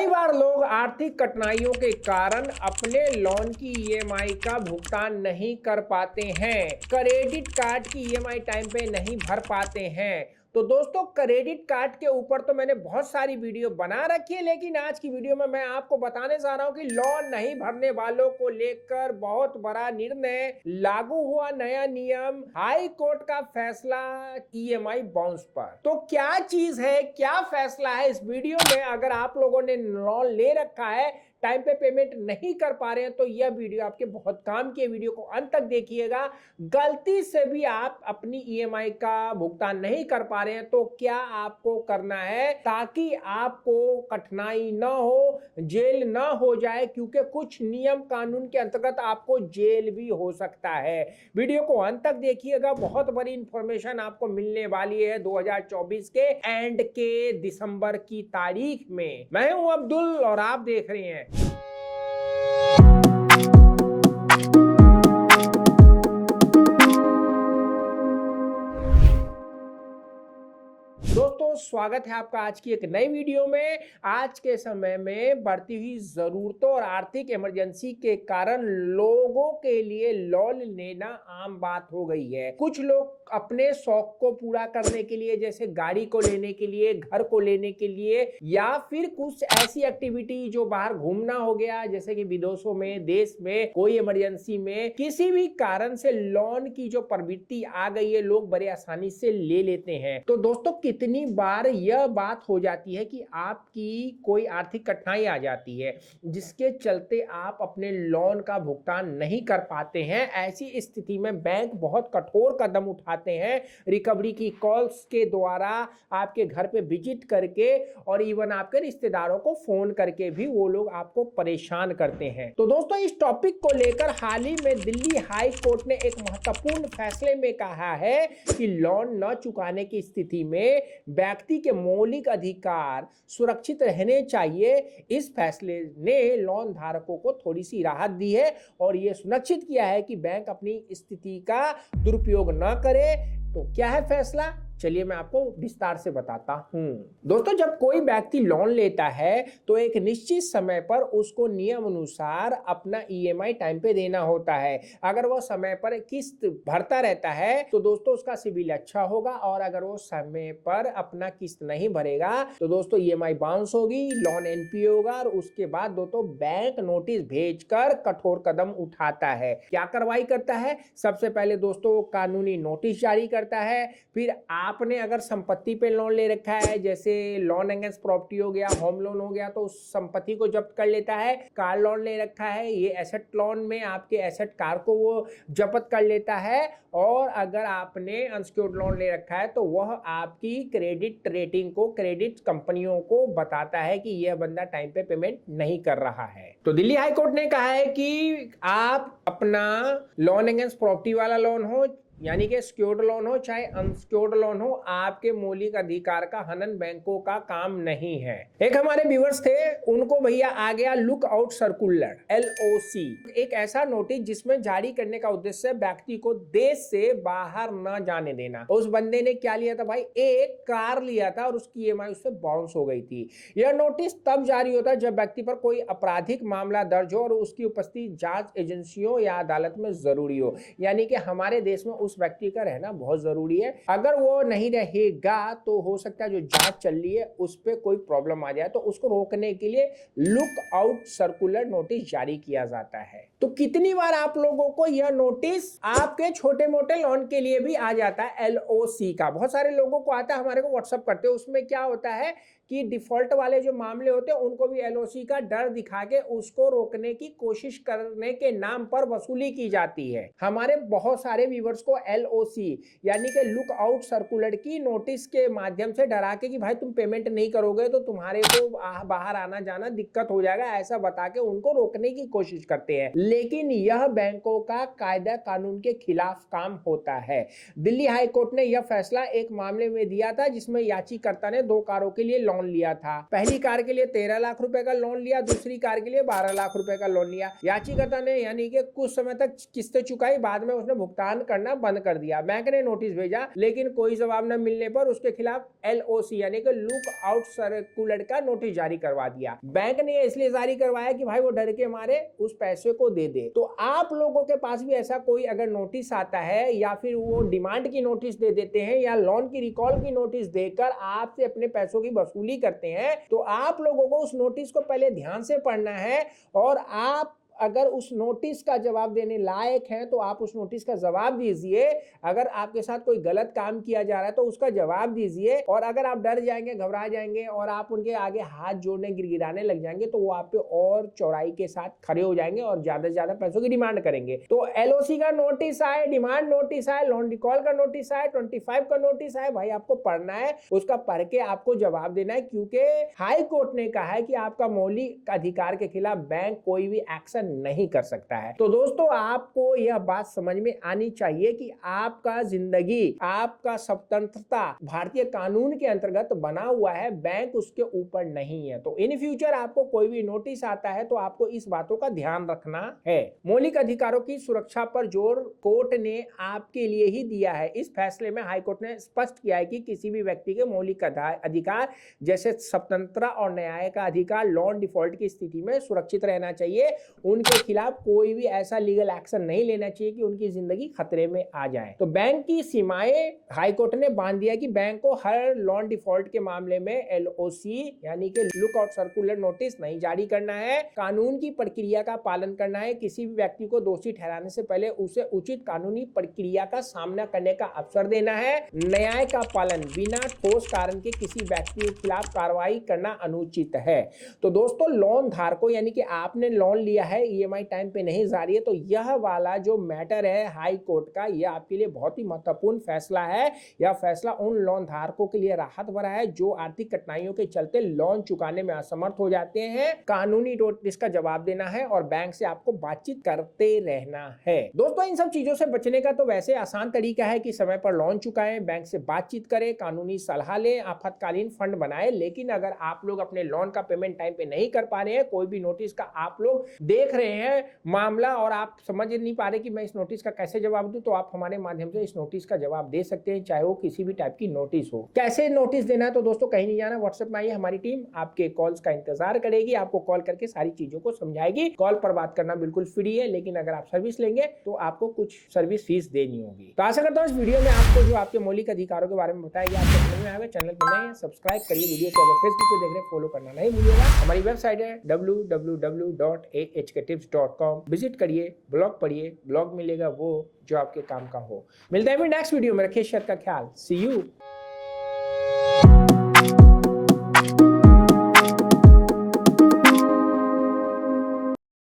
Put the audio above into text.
कई बार लोग आर्थिक कठिनाइयों के कारण अपने लोन की ईएमआई का भुगतान नहीं कर पाते हैं, क्रेडिट कार्ड की ईएमआई टाइम पे नहीं भर पाते हैं। तो दोस्तों, क्रेडिट कार्ड के ऊपर तो मैंने बहुत सारी वीडियो बना रखी है, लेकिन आज की वीडियो में मैं आपको बताने जा रहा हूं कि लोन नहीं भरने वालों को लेकर बहुत बड़ा निर्णय लागू हुआ। नया नियम, हाई कोर्ट का फैसला ईएमआई बाउंस पर। तो क्या चीज है, क्या फैसला है इस वीडियो में। अगर आप लोगों ने लोन ले रखा है, टाइम पे पेमेंट नहीं कर पा रहे हैं, तो यह वीडियो आपके बहुत काम की है। वीडियो को अंत तक देखिएगा। गलती से भी आप अपनी ईएमआई का भुगतान नहीं कर पा रहे हैं तो क्या आपको करना है ताकि आपको कठिनाई ना हो, जेल ना हो जाए, क्योंकि कुछ नियम कानून के अंतर्गत आपको जेल भी हो सकता है। वीडियो को अंत तक देखिएगा, बहुत बड़ी इंफॉर्मेशन आपको मिलने वाली है 2024 के एंड के दिसंबर की तारीख में। मैं हूं अब्दुल और आप देख रहे हैं दोस्तों। स्वागत है आपका आज की एक नई वीडियो में। आज के समय में बढ़ती हुई जरूरतों और आर्थिक इमरजेंसी के कारण लोगों के लिए लोन लेना आम बात हो गई है। कुछ लोग अपने शौक को पूरा करने के लिए, जैसे गाड़ी को लेने के लिए, घर को लेने के लिए, या फिर कुछ ऐसी एक्टिविटी जो बाहर घूमना हो गया, जैसे कि विदेशों में, देश में कोई इमरजेंसी में, किसी भी कारण से लोन की जो प्रवृत्ति आ गई है, लोग बड़े आसानी से ले लेते हैं। तो दोस्तों, कितनी बार यह बात हो जाती है कि आपकी कोई आर्थिक कठिनाई आ जाती है जिसके चलते आप अपने लोन का भुगतान नहीं कर पाते हैं। ऐसी स्थिति में बैंक बहुत कठोर कदम उठाते हैं, रिकवरी की कॉल्स के द्वारा, आपके घर पे विजिट करके, और इवन आपके रिश्तेदारों को फोन करके भी वो लोग आपको परेशान करते हैं। तो दोस्तों, इस टॉपिक को लेकर हाल ही में दिल्ली हाई कोर्ट ने एक महत्वपूर्ण फैसले में कहा है कि लोन न चुकाने की स्थिति में व्यक्ति के मौलिक अधिकार सुरक्षित रहने चाहिए। इस फैसले ने लोन धारकों को थोड़ी सी राहत दी है और यह सुनिश्चित किया है कि बैंक अपनी स्थिति का दुरुपयोग न करे। तो क्या है फैसला, चलिए मैं आपको विस्तार से बताता हूं। दोस्तों, जब कोई व्यक्ति लोन लेता है तो एक निश्चित समय पर उसको नियम अनुसार अपना ईएमआई टाइम पे देना होता है। अगर वो समय पर किस्त भरता रहता है तो दोस्तों उसका सिबिल अच्छा होगा, और अगर वो समय पर अपना किस्त नहीं भरेगा तो दोस्तों ईएमआई बाउंस होगी, लोन एनपीए होगा, और उसके बाद दोस्तों बैंक नोटिस भेजकर कठोर कदम उठाता है। क्या कार्रवाई करता है? सबसे पहले दोस्तों कानूनी नोटिस जारी करता है। फिर आपने अगर संपत्ति पे लोन ले रखा है, जैसे लोन अगेंस्ट प्रॉपर्टी हो गया, होम लोन हो गया, तो उस संपत्ति को जब्त कर लेता है। कार लोन ले रखा है, ये एसेट लोन में आपके एसेट कार को वो जब्त कर लेता है। और अगर आपने अनसिक्योर्ड लोन ले रखा है तो वह आपकी क्रेडिट रेटिंग को, क्रेडिट कंपनियों को बताता है कि यह बंदा टाइम पे पेमेंट नहीं कर रहा है। तो दिल्ली हाई कोर्ट ने कहा है कि आप अपना लोन अगेंस्ट प्रॉपर्टी वाला लोन हो, यानी कि सिक्योर्ड लोन हो चाहे अनसिक्योर्ड लोन हो, आपके मौलिक अधिकार का हनन बैंकों का काम नहीं है। एक हमारे व्यूअर्स थे, उनको भैया आ गया लुक आउट सर्कुलर, LOC, एक ऐसा नोटिस जिसमें जारी करने का उद्देश्य व्यक्ति को देश से बाहर न जाने देना। उस बंदे ने क्या लिया था भाई, एक कार लिया था और उसकी ईएमआई उससे बाउंस हो गई थी। यह नोटिस तब जारी होता है जब व्यक्ति पर कोई आपराधिक मामला दर्ज हो और उसकी उपस्थिति जांच एजेंसियों या अदालत में जरूरी हो। यानी कि हमारे देश में उस व्यक्ति का रहना बहुत जरूरी है। अगर वो नहीं रहेगा तो हो सकता है जो जांच चल रही है उस पर कोई प्रॉब्लम आ जाए, तो उसको रोकने के लिए लुक आउट सर्कुलर नोटिस जारी किया जाता है। तो कितनी बार आप लोगों को यह नोटिस आपके छोटे मोटे लोन के लिए भी आ जाता है LOC का। बहुत सारे लोगों को आता है, हमारे को व्हाट्सएप करते हैं। उसमें क्या होता है कि डिफॉल्ट वाले जो मामले होते हैं उनको भी LOC का डर दिखा के उसको रोकने की कोशिश करने के नाम पर वसूली की जाती है। हमारे बहुत सारे व्यूअर्स को LOC यानी कि लुक आउट सर्कुलर की नोटिस के माध्यम से डरा के कि भाई तुम पेमेंट नहीं करोगे तो तुम्हारे को बाहर आना जाना दिक्कत हो जाएगा, ऐसा बता के उनको रोकने की कोशिश करते हैं। लेकिन यह बैंकों का कायदा कानून के खिलाफ काम होता है। दिल्ली हाई कोर्ट ने यह फैसला एक मामले में दिया था जिसमें याचिकाकर्ता ने 2 कारों के लिए लोन लिया था। पहली कार के लिए 13 लाख रुपए का लोन लिया, दूसरी कार के लिए 12 लाख रुपए का लोन लिया। याचिकाकर्ता ने यानी कि कुछ समय तक किस्तें चुकाई, बाद में उसने भुगतान करना बंद कर दिया। बैंक ने नोटिस भेजा लेकिन कोई जवाब न मिलने पर उसके खिलाफ LOC यानी कि लुक आउट सर्कुलर का नोटिस जारी करवा दिया। बैंक ने इसलिए जारी करवाया कि भाई वो डर के मारे उस पैसे को दे दे। तो आप लोगों के पास भी ऐसा कोई अगर नोटिस आता है या फिर वो डिमांड की नोटिस दे देते हैं या लोन की रिकॉल की नोटिस देकर आपसे अपने पैसों की वसूली करते हैं, तो आप लोगों को उस नोटिस को पहले ध्यान से पढ़ना है और आप अगर उस नोटिस का जवाब देने लायक हैं तो आप उस नोटिस का जवाब दीजिए। अगर आपके साथ कोई गलत काम किया जा रहा है तो उसका जवाब दीजिए। और अगर आप डर जाएंगे, घबरा जाएंगे और आप उनके आगे हाथ जोड़ने गिड़गिड़ाने लग जाएंगे तो वो आप पे और चौड़ाई के साथ खड़े हो जाएंगे और ज्यादा से ज्यादा पैसों की डिमांड करेंगे। तो LOC का नोटिस आए, डिमांड नोटिस आए, लोन रिकॉल का नोटिस आए, 25 का नोटिस आए, भाई आपको पढ़ना है, उसका पढ़ के आपको जवाब देना है, क्योंकि हाई कोर्ट ने कहा है कि आपका मौलिक अधिकार के खिलाफ बैंक कोई भी एक्शन नहीं कर सकता है। तो दोस्तों आपको यह बात समझ में आनी चाहिए कि आपका जिंदगी, आपका स्वतंत्रता भारतीय कानून के अंतर्गत बना हुआ है, बैंक उसके ऊपर नहीं है। तो इन फ्यूचर आपको कोई भी नोटिस आता है तो आपको इस बातों का ध्यान रखना है। मौलिक अधिकारों की सुरक्षा पर जोर कोर्ट ने आपके लिए ही दिया है। इस फैसले में हाई कोर्ट ने स्पष्ट किया है कि किसी भी व्यक्ति के मौलिक अधिकार जैसे स्वतंत्रता और न्याय का अधिकार लोन डिफॉल्ट की स्थिति में सुरक्षित रहना चाहिए। उनके खिलाफ कोई भी ऐसा लीगल एक्शन नहीं लेना चाहिए कि उनकी जिंदगी खतरे में आ जाए। तो बैंक की सीमाएं हाई कोर्ट ने बांध दिया कि बैंक को हर लोन डिफॉल्ट के मामले में LOC यानी कि लुक आउट सर्कुलर नोटिस नहीं जारी करना है। कानून की प्रक्रिया का पालन करना है। किसी भी व्यक्ति को दोषी ठहराने से पहले उसे उचित कानूनी प्रक्रिया का सामना करने का अवसर देना है। न्याय का पालन, बिना ठोस कारण के किसी व्यक्ति के खिलाफ कार्रवाई करना अनुचित है। तो दोस्तों लोन धारकों यानी कि आपने लोन लिया है, EMI टाइम पे नहीं जारी है, तो यह वाला जो मैटर है हाई कोर्ट का, यह आपके लिए बहुत ही महत्वपूर्ण फैसला है। यह फैसला उन लोन धारकों के लिए राहत भरा है जो आर्थिक कठिनाइयों के चलते लोन चुकाने में असमर्थ हो जाते हैं। कानूनी नोटिस का जवाब देना है और बैंक से आपको बातचीत करते रहना है। दोस्तों इन सब चीजों से बचने का तो वैसे आसान तरीका है कि समय पर लोन चुकाएं, बैंक से बातचीत करें, कानूनी सलाह लें, आपातकालीन फंड बनाएं। लेकिन अगर आप लोग अपने लोन का पेमेंट टाइम पे नहीं कर पा रहे हैं, कोई भी नोटिस का आप लोग देख रहे हैं मामला और आप समझ नहीं पा रहे कि मैं इस नोटिस का कैसे जवाब दूं, तो आप हमारे माध्यम से इस नोटिस का जवाब दे सकते हैं, चाहे वो किसी भी टाइप की नोटिस हो। कैसे नोटिस देना है, तो दोस्तों कहीं नहीं जाना, व्हाट्सएप में आइए, हमारी टीम आपके कॉल्स का इंतजार करेगी, आपको कॉल करके सारी चीजों को समझाएगी। कॉल पर बात करना बिल्कुल फ्री है, लेकिन अगर आप सर्विस लेंगे तो आपको कुछ सर्विस फीस देनी होगी। तो आशा करता हूँ इस वीडियो में आपको जो आपके मौलिक अधिकारों के बारे में बताया गया आपको समझ में आएगा। चैनल पर नए हैं सब्सक्राइब करिए, वीडियो को अगर फेसबुक पे देख रहे हैं फॉलो करना नहीं भूलिएगा। हमारी वेबसाइट है www.ahktipscom, विजिट करिए, ब्लॉग पढ़िए, ब्लॉग मिलेगा वो जो आपके काम का हो। मिलते हैं फिर नेक्स्ट वीडियो में, रखिए सेहत का ख्याल। सी यू।